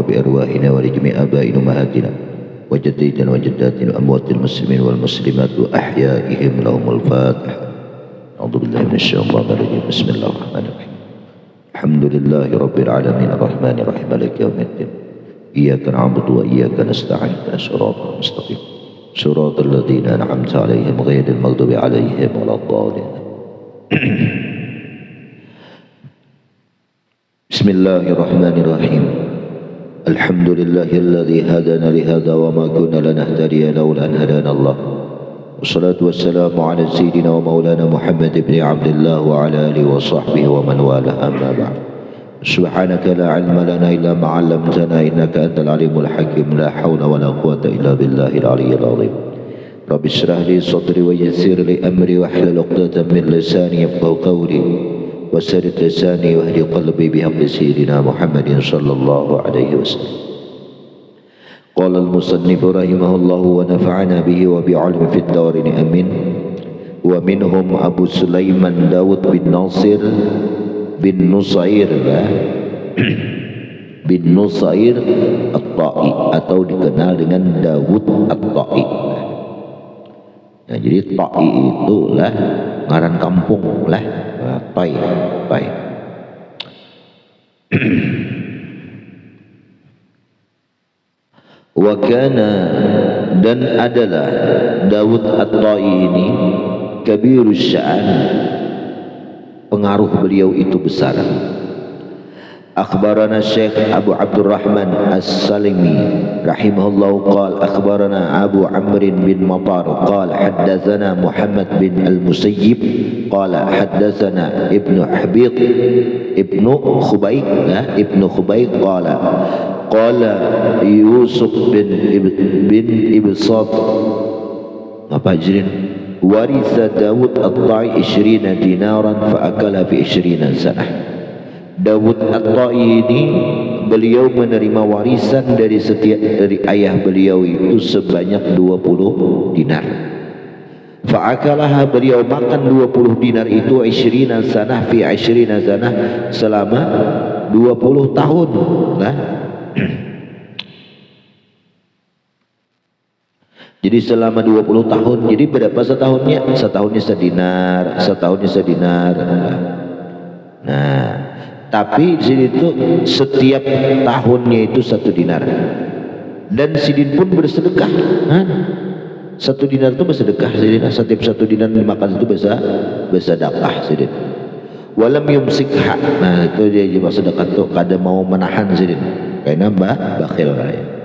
وبأرواحنا ولجميع آبائنا وأمهاتنا وجدينا وجداتنا وأموات المسلمين والمسلمات وأحيائهم لهم الفاتحة. أعوذ بالله من الشيطان الرجيم. بسم الله الرحمن الرحيم. الحمد لله رب العالمين الرحمن الرحيم مالك يوم الدين. إياك نعبد وإياك نستعين اهدنا الصراط المستقيم صراط الذين أنعمت عليهم غير المغضوب عليهم ولا الضالين. بسم الله الرحمن الرحيم. الحمد لله الذي هدانا لهذا وما كنا لنهتدي لولا أن هدانا الله. والصلاة والسلام على سيدنا ومولانا محمد بن عبد الله وعلى آله وصحبه ومن والاه. أما بعد. سبحانك لا علم لنا إلا ما علمتنا إنك أنت العليم الحكيم. لا حول ولا قوة إلا بالله العلي العظيم. رب اشرح لي صدري ويسر لي أمري واحلل عقدة من لساني يفقهوا قولي وسدد لساني واهد قلبي بحق سيدنا محمد صلى الله عليه وسلم. قال المصنف رحمه الله ونفعنا به وبعلم في الدارين آمين. ومنهم أبو سليمان داود بن ناصر bin Nusair bin Nusair At-Ta'i atau dikenal dengan Dawud At-Ta'i. Nah, jadi Ta'i itulah ngaran kampung lah, Tai. Wa kana dan adalah Dawud At-Ta'i ini kabirus sya'an, pengaruh beliau itu besar. Akhbarana Syekh Abu Abdurrahman As-Salimi rahimahullah qala akhbarana Abu Amr bin Matar qala haddatsana Muhammad bin Al-Musayyib qala haddatsana Ibnu Habib Ibnu Khubayq qala Yusuf bin Ibsat apa jirin warisa Dawud At-Ta'i 20 dinaran fa'akala fi 20 sanah. Dawud At-Ta'i ini beliau menerima warisan dari ayah beliau itu sebanyak 20 dinar. Fa'akalaha beliau makan 20 dinar itu 20 sanah fi 20 sanah selama 20 tahun lah. Jadi selama 20 tahun. Jadi berapa setahunnya? Setahunnya sedinar. Nah, tapi di sini itu setiap tahunnya itu 1 dinar. Dan sidin pun bersedekah. Satu dinar itu bersedekah sidin. Setiap 1 dinar dimakan itu bersedekah sidin. Walam yumsikha. Nah, itu dia juga sedekah tuh kada mau menahan sidin. Karena bakhil raya.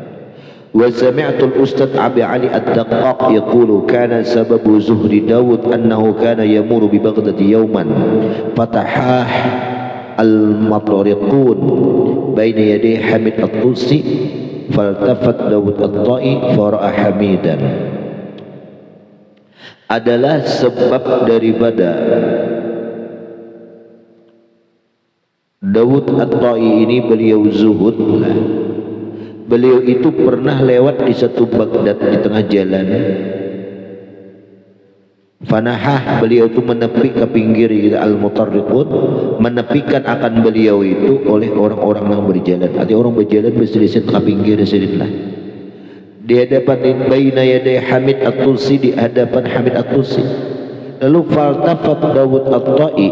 وسمعت الأستاذ أبي علي الدقاق يقول كان سبب زهد داود أنه كان يمر ببغداد يوما فتحاه المطرقون بين يدي حميد الطوسي فالتفت داود الطائي فرأى حميدا. Adalah sebab daripada Dawud At-Ta'i ini beliau zuhud. Beliau itu pernah lewat di satu Baghdad di tengah jalan. Fanahah, beliau itu menepi ke pinggir al-mutarriqun, menepikan akan beliau itu oleh orang-orang yang berjalan. Artinya orang berjalan berselisih ke pinggir sedikitlah. Di hadapan baina yaday Hamid At-Tusi, di hadapan Hamid At-Tusi. Lalu faltafat Dawud At-Ta'i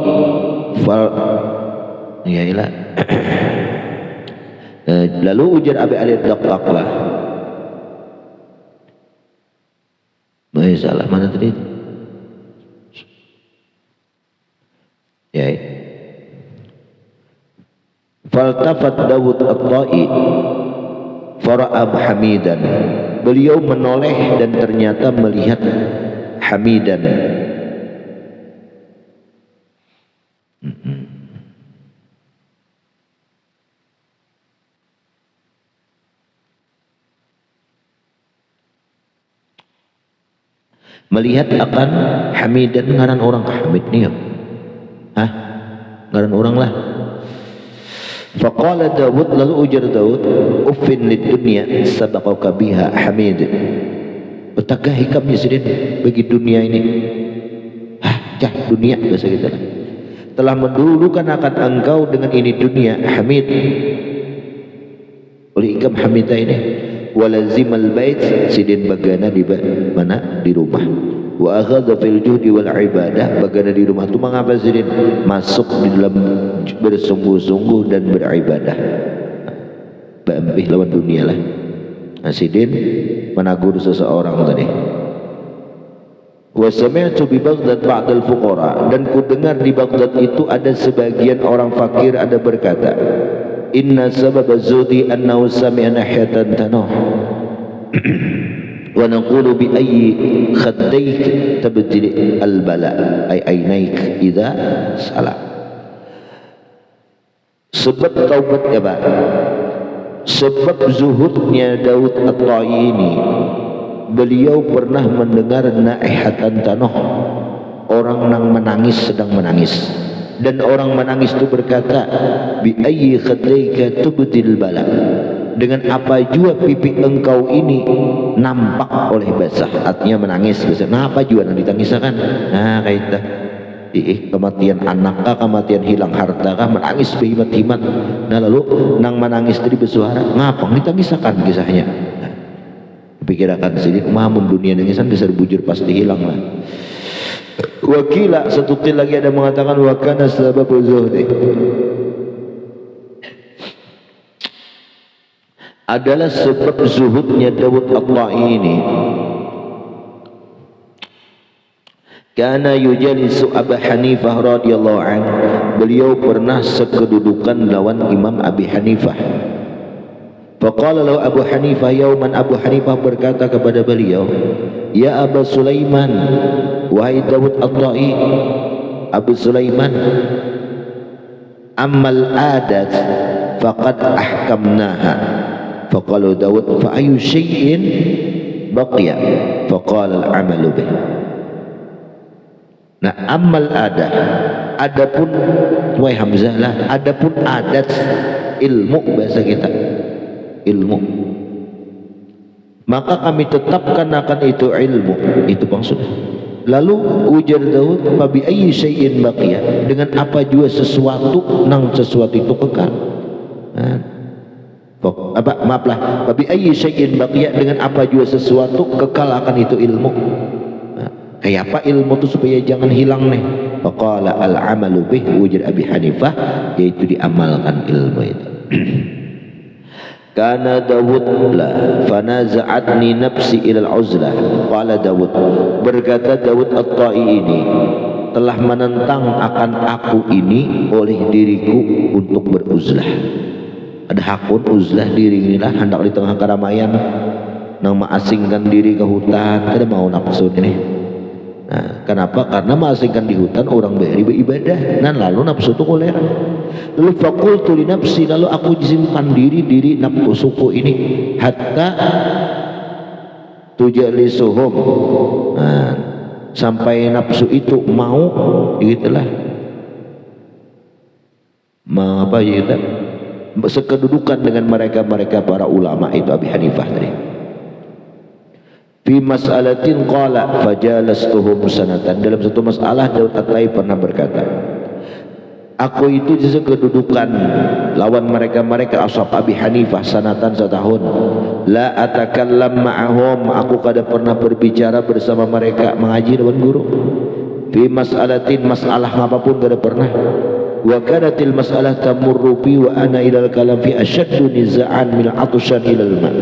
lalu ujar Abi Ali Ad-Daqqaq lah. Salah mana tadi? Ya. Faltafat Dawud At-Ta'i fara'a Hamidan. Beliau menoleh dan ternyata melihat Hamidan. Melihat akan Hamidan, ngaran orang Hamid nih. Ngaran orang lah. Faqala Dawud, lalu ujar Dawud, uffin lid dunya sabaqaka biha Hamid. Betagah hikamnya sidin bagi dunia ini. Dunia bahasa kita lah. Telah mendulukan akan engkau dengan ini dunia Hamid. oleh Ikam Hamidah ini. Walazimal bait, sidin bagana di mana? Di rumah. Wa akhadha fil juhdi wal ibadah, bagana di rumah itu mengapa sidin? Masuk di dalam bersungguh-sungguh dan beribadah. Bambih lawan dunia lah. Nah, sidin menagur seseorang tadi. Wa sami'tu bi Baghdad ba'd al-fuqara, dan ku dengar di Baghdad itu ada sebagian orang fakir ada berkata, inna sabab az-zuhdi annahu sami'a nahyatan tanuh wa naqulu bi ayyi khaddayk tabdil al-bala ay aynaik idza salah. Sebab taubatnya Pak, sebab zuhudnya Daud At-Ta'i ini, beliau pernah mendengar naihatan tanuh, orang yang menangis sedang menangis, dan orang menangis itu berkata, bi ayyi khadlaika tubdil bala, dengan apa jua pipi engkau ini nampak oleh basah, artinya menangis. Nah, apa jua yang ditangisakan? Nah, kaita kematian anak kah, kematian hilang harta kah, menangis berhimat-himat. Nah, lalu nang menangis tadi bersuara, ngapang ditangisakan kisahnya. Nah, pikirakan sini mamun dunia nangisan besar bujur pasti hilang lah. Wakila, satu kali lagi ada mengatakan wa kana sababu zuhdi, adalah sebab zuhudnya Daud At-Ta'i ini, kana yujalisu Abu Hanifah radhiyallahu anhu, beliau pernah sekedudukan lawan Imam Abi Hanifah. Faqala lahu Abu Hanifah yauman, Abu Hanifah berkata kepada beliau, ya Abu Sulaiman, wahai Daud At-Ta'i, Abu Sulaiman, ammal adat faqad ahkamnaha. Faqala Daud, fa ayu syai'in baqiya? Faqala al-amalu bih. Nah, ammal adat, adapun, wahai Hamzah lah, adapun adat, ilmu bahasa kita, ilmu, maka kami tetapkan akan itu ilmu, itu maksudnya. Lalu ujar Daud, fabi ayyi syai'in baqiya, dengan apa jua sesuatu nang sesuatu itu kekal. Nah, maaflah, fabi ayyi syai'in baqiya, dengan apa jua sesuatu kekal akan itu ilmu. Nah, kayak apa ilmu itu supaya jangan hilang nih? Faqala al-amalu bih, ujar Abi Hanifah, yaitu diamalkan ilmu itu. Kana Dawud la fanaza'atni nafsi ilal uzlah. Qala Dawud, berkata Dawud At-Ta'i ini, telah menentang akan aku ini oleh diriku untuk beruzlah. Ada hakun uzlah diri inilah hendak di tengah keramaian nang mengasingkan diri ke hutan, kada mau nafsu ini. Nah, kenapa? Karena mengasingkan di hutan orang beribadah, dan lalu nafsu itu kolera. Lalu fakultu li nafsi, lalu aku simpan diri nafsuku ini, hatta tujalisuhum, nah, sampai nafsu itu mau, gitulah, mau apa gitu, sekedudukan dengan mereka para ulama itu Abi Hanifah tadi. Fi mas'alatin qala fajalastuhum sanatan, dalam satu masalah Daud At-Ta'i pernah berkata, aku itu di kedudukan lawan mereka ashab Abi Hanifah sanatan, setahun. La atakallam ma'ahum, aku kada pernah berbicara bersama mereka, mengaji dengan guru. Fi mas'alatin, masalah apapun kada pernah. Wa kanatil mas'alah tamurru bi wa ana ilal kalam fi ashaddu niza'an min atushan ilal ma'.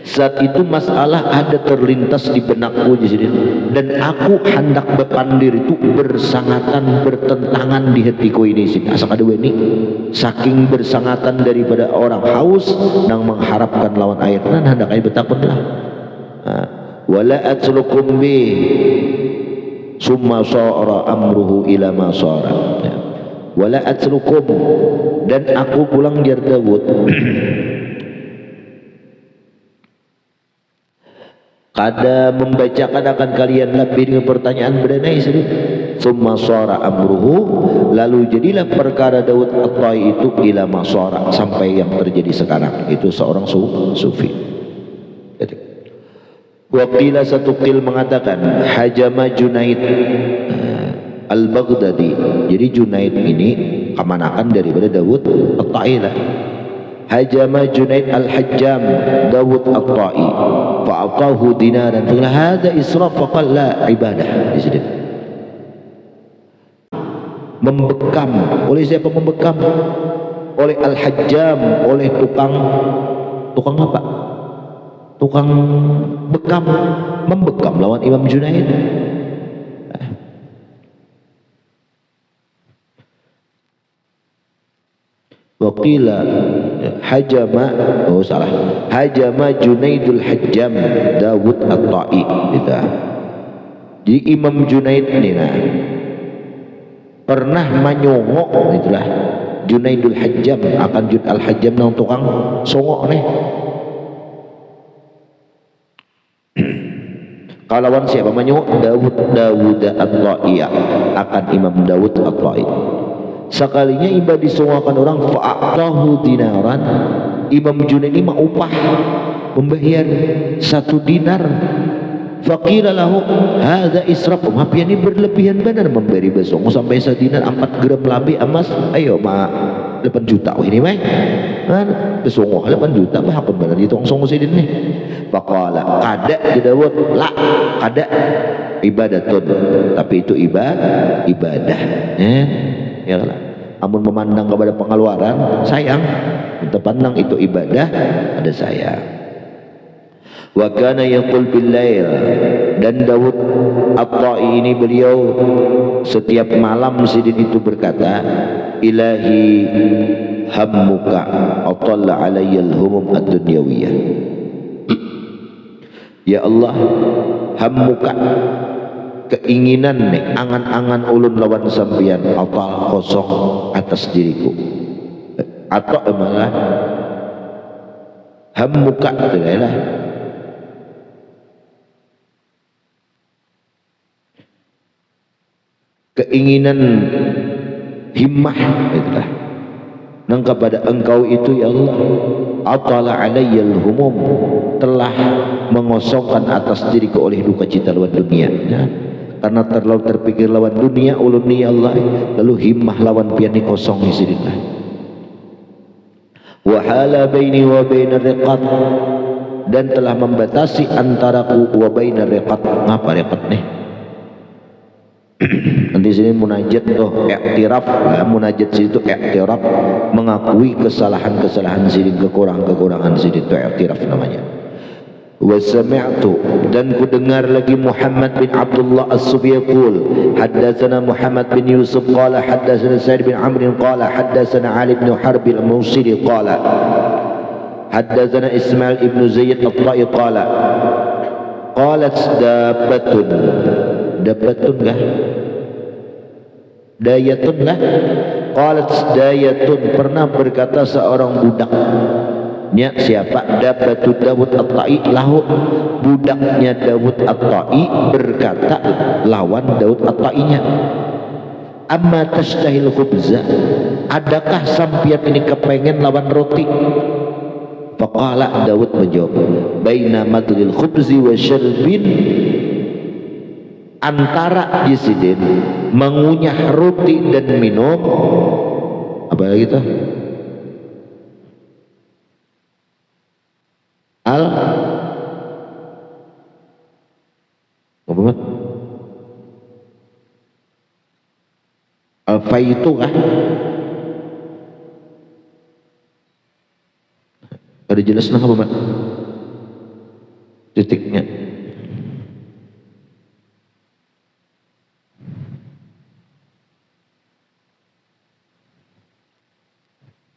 Saat itu masalah ada terlintas di benakku di sini, dan aku hendak berpandir itu bersangatan, bertentangan di hatiku ini sini. Asal ada ini, saking bersangatan daripada orang haus yang mengharapkan lawan air, dan hendak air bertakutlah. Wala atslukum bi summa sara amruhu ila ma sara. Wala atslukum, dan aku pulang jar Daud, kada membacakan akan kalian lebih dengan pertanyaan beranai sendiri. Summa sara amruhu, lalu jadilah perkara Daud At-Ta'i itu ila masara, sampai yang terjadi sekarang. Itu seorang sufi. Waqila, satu qil mengatakan, hajama Junaid Al-Baghdadi. Jadi Junaid ini kemanakan daripada Daud At-Ta'i lah. hajama Junaid al-Hajjam Dawud at-Ta'i fa'atahu dinaran faqala hadha israf faqala la ibadah. Di sini membekam. Oleh siapa membekam? Oleh al-Hajjam, oleh tukang apa? Tukang bekam, membekam lawan Imam Junaid. Waqila hajama, oh salah, hajama Junaidul Hajjam Dawud at-Ta'i. Jadi Imam Junaid ini pernah menyongok, itulah Junaidul Hajjam akan al-Hajjam nang tukang songok nih. Kalawan siapa menyongok? Dawud at-Ta'i akan Imam Dawud at-Ta'i. Sekalinya iba disongokkan orang fa'atahu dinaran, Imam Junaid ini mau upah, membayar 1 dinar. Faqila lahu hadza israf, mapian ini berlebihan benar memberi besong sampai 1 dinar 4 gram labi emas. Ayo ma 8 juta ini mah kan besong 8 juta bah hakun benar itu song sidin nih. Faqala kada di Dawud la kada ibadatun, tapi itu ibadah ya lah. Amun memandang kepada pengeluaran sayang, kita pandang itu ibadah ada sayang. Wa kana yaqul bil lail, dan Dawud at-Ta'i ini beliau setiap malam sidin itu berkata, ilahi hammuka atalla alayya al-humum ad-dunyawiyah. Ya Allah, hammuka keinginan nih, angan-angan ulun lawan sampian atal kosong atas diriku, atau malah hammuka itu adalah keinginan himmah, itulah nang kepada engkau itu ya Allah, atala alayyal humum, telah mengosongkan atas diriku oleh duka cita lawan dunia ya. Karena terlalu terpikir lawan dunia ulun ya Allah, lalu himmah lawan pian kosong isidillah. Wa hala baini wa bainar riqat, dan telah membatasi antaraku wa bainar riqat. Ngapa riqat nih? Nanti sini munajat tuh i'tiraf, munajat situ i'tiraf, mengakui kesalahan-kesalahan sini, kekurangan-kekurangan sini, itu i'tiraf namanya. Wa sami'tu, dan ku dengar lagi Muhammad bin Abdullah as-Sufi yaqul haddatsana Muhammad bin Yusuf qala haddatsana Sa'id bin Amr qala haddatsana Ali bin Harb al-Mawsili qala haddatsana Ismail ibn Zayd at-Ta'i qala qalat dabatun kah? Dayatun lah. Qalat dayatun, pernah berkata seorang budaknya siapa? Dabatu Dawud at-Ta'i lahu, budaknya Dawud at-Ta'i berkata lawan Dawud at-Ta'inya, amma tashtahil khubza, adakah sampian ini kepengen lawan roti? Faqala Dawud menjawab, baina madlil khubzi wa syarbin, antara jisidin mengunyah roti dan minum apa lagi tuh al-faitu kah? Ada jelas nah apa titiknya?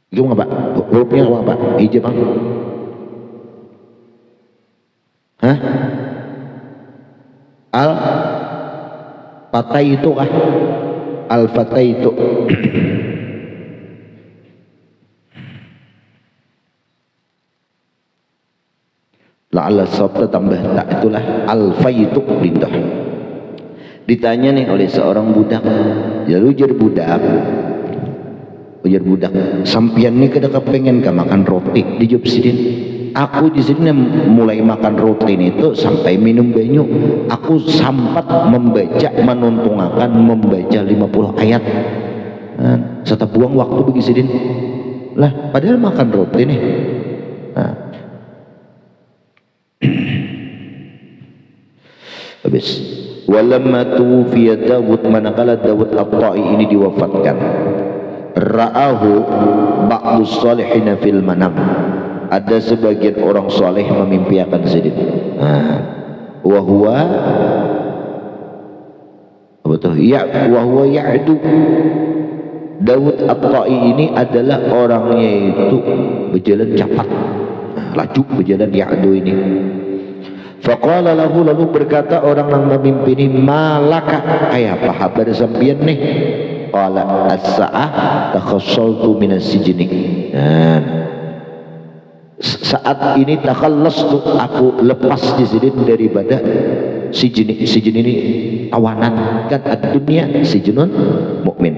Gimana Pak? Hurufnya apa Pak? Hijab Pak? Hah? Al-Fataitu kah? Al-Fataitu. La'alla sabta tambah tak, itulah al-faitu lindah. Ditanya nih oleh seorang budak, lalu ujar budak, sampian nih kada kepengen ka makan roti? Dijawab sidin, aku di sini mulai makan roti itu sampai minum banyu, aku sempat membaca 50 ayat. Serta buang waktu bagi sidin. Lah padahal makan roti nih. Nah. Habis. Walamma tuwfiya Dawud, manakala Dawud At-Ta'i ini diwafatkan, ra'ahu ba'du salihin fil manam, ada sebagian orang soleh memimpi akan Zaid. Wa huwa apa tuh? Ya, wa huwa ya'du. Dawud At-Ta'i ini adalah orangnya itu berjalan cepat, laju berjalan ya'du ini. Faqala lahu, lalu berkata orang yang memimpin ini, malaka, apa kabar sampeyan nih? Qala as-sa'ah takhassaltu minas sijni. Saat ini takhallastu, aku lepas di sini daripada sijni ini tawanan, kan ad-dunya sijnun mukmin.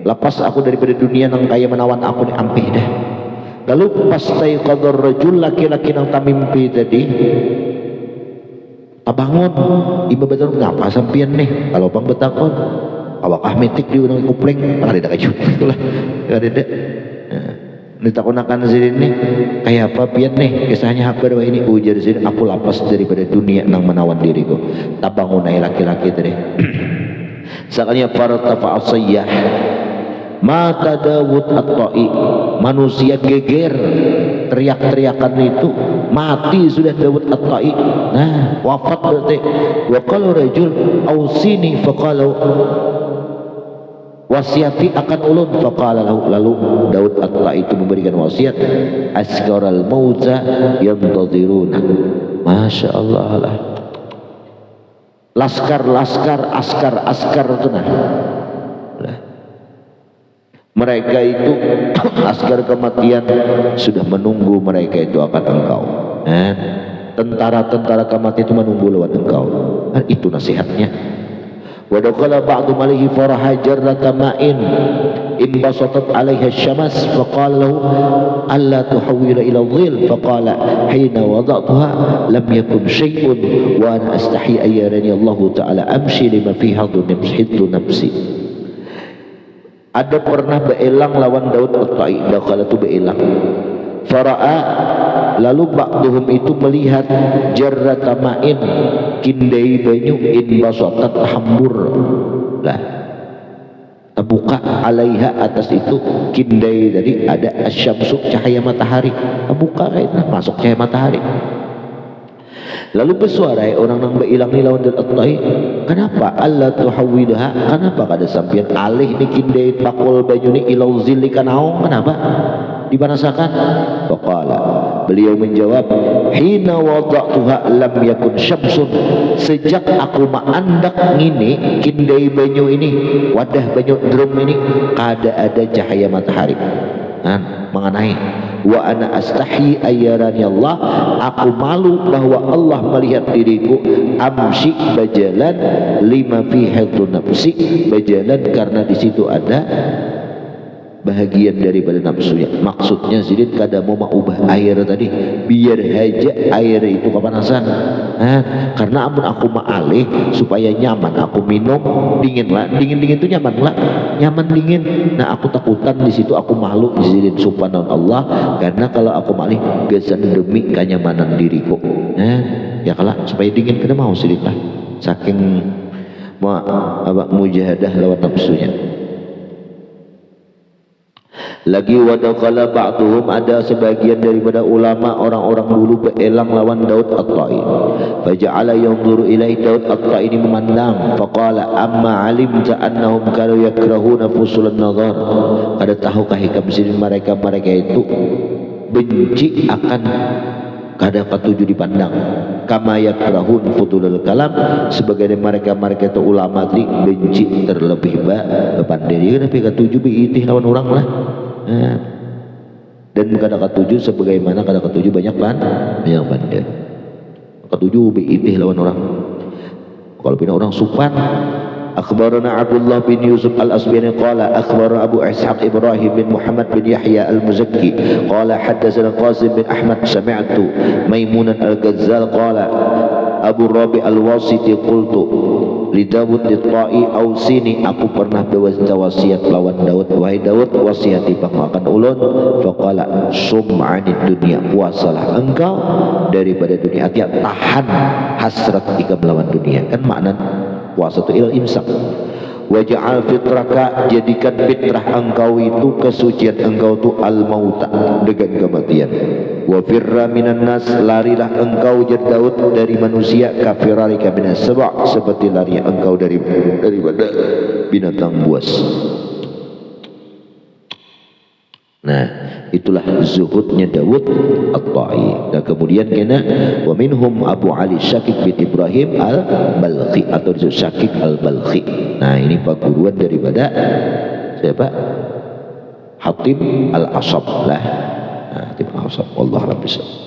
Lepas aku daripada dunia yang kaya menawan aku ni ampih dah. Lalu pas taiqadar rajul, laki-laki yang tamimpi tadi bangun, ibu betul ngapa sampian nih? Kalau bang betakon, awak metik di unang kupleng, ada dah kayu, itulah, ada dah. Ditakonakan sini kayak apa pian nih? Kisahnya apa bahwa ini ujar sini, aku lapas daripada dunia nang menawan diriku. Tak bangun ay laki-laki tadi. Sakanya para tafa'asayyah, mata Dawud At-Ta'i, manusia geger, teriak-teriakan itu, mati sudah Dawud At-Ta'i. Nah, wafat berarti. Wa qala rajul ausini, faqala wasiati akan ulun, faqala lahu, lalu Dawud At-Ta'i itu memberikan wasiat, asgaral mauza yantadhiruna. Masya Allah lah. Laskar-laskar, askar-askar itu nah. Mereka itu askar kematian sudah menunggu mereka itu akan engkau. Tentara-tentara kematian itu menunggu lawan engkau. Itu nasihatnya. Wa dakhala ba'du malihi faraha jarrata ma'in in basatat 'alaiha asy-syams faqala lahu alla tuhawwila ila dhil faqala hina wada'tuha lam yakun syai'un wa ana astahi ayyarani Allah ta'ala amshi lima fiha dhunibhiddu nafsi. Ada pernah beelang lawan Daud At-Ta'i, dakhala tu beelang. Fara'a, lalu ba'duhum itu melihat jarrata ma'in, kindai banyu in basatat hambur. Lah, terbuka alaiha atas itu kindai, jadi ada asyamsu cahaya matahari. Terbuka kayak masuk cahaya matahari. Lalu bersuara orang yang berilang ni lawan Daud At-Ta'i, kenapa Allah tuhawwidha, kenapa kada sampian alih ni kindai pakul banyu ni ilau zilika naung, kenapa dibanasakan? Faqala, beliau menjawab, hina wada'tuha lam yakun syamsun, sejak aku ma'andak ngini kindai banyu ini, wadah banyu drum ini, kada ada cahaya matahari. Mengenai wa ana astahi ayyarani Allah, aku malu bahwa Allah melihat diriku, amsi berjalan lima fi hadu nafsi, berjalan karena di situ ada bahagian daripada nafsunya. Maksudnya Zidin kada mau ubah air tadi biar aja air itu kepanasan. Karena amun aku ma'alih supaya nyaman, aku minum dingin lah, dingin itu nyaman lah, nyaman dingin. Nah aku takutan di situ, aku malu Zidin subhanallah, karena kalau aku ma'alih gesan demi kenyamanan diriku. Ya kalah supaya dingin kada mau Zidin lah, saking mujahadah lawan nafsunya. Lagi wadakala ba'duhum, ada sebagian daripada ulama orang-orang dulu berelang lawan Daud At-Ta'i. Faja'ala yanzuru ilaihi, Daud At-Ta'i ini memandang. Faqala amma alimta annahum kanu yakrahuna fusulan nazar, kada tahukah hikam sini mereka itu benci akan kada ketujuh dipandang, kama yakrahun fudulul kalam, sebagai mereka itu ulama tadi benci terlebih pandai dia tapi ketujuh biitih lawan orang lah. Dan kada ketujuh sebagaimana kada ketujuh banyak pandai, ketujuh biitih lawan orang. Kalau bina orang supan. Akhbarana Abdullah bin Yusuf al-Asbihani qala akhbarana Abu Ishaq Ibrahim bin Muhammad bin Yahya al-Muzakki qala haddatsana Qasim bin Ahmad sami'tu Maimunan al-Ghazzal qala Abu Rabi al-Wasiti qultu li Dawud at-Ta'i ausini, aku pernah berwasiat lawan Daud, wahai Daud wasihati pangmakan ulun. Faqala sum 'anid dunya, puasalah engkau daripada dunia, artinya tahan hasrat ikam lawan dunia. Kan makna puasa itu imsak. Waja'al fitraka, jadikan fitrah engkau itu, kesucian engkau itu al-mauta, dengan kematian. Wa firra minan nas, larilah engkau jadi Daud dari manusia, kafirarika minas saba', seperti lari engkau daripada binatang buas. Nah, itulah zuhudnya Daud at-Ta'i. Dan kemudian kena wa minhum Abu Ali Syakik bin Ibrahim al-Balkhi atau Syakik al-Balkhi. Nah, ini perguruan daripada siapa? Hatib al-Asab lah. Nah, Hatib al-Asab. Wallahu a'lam bishawab.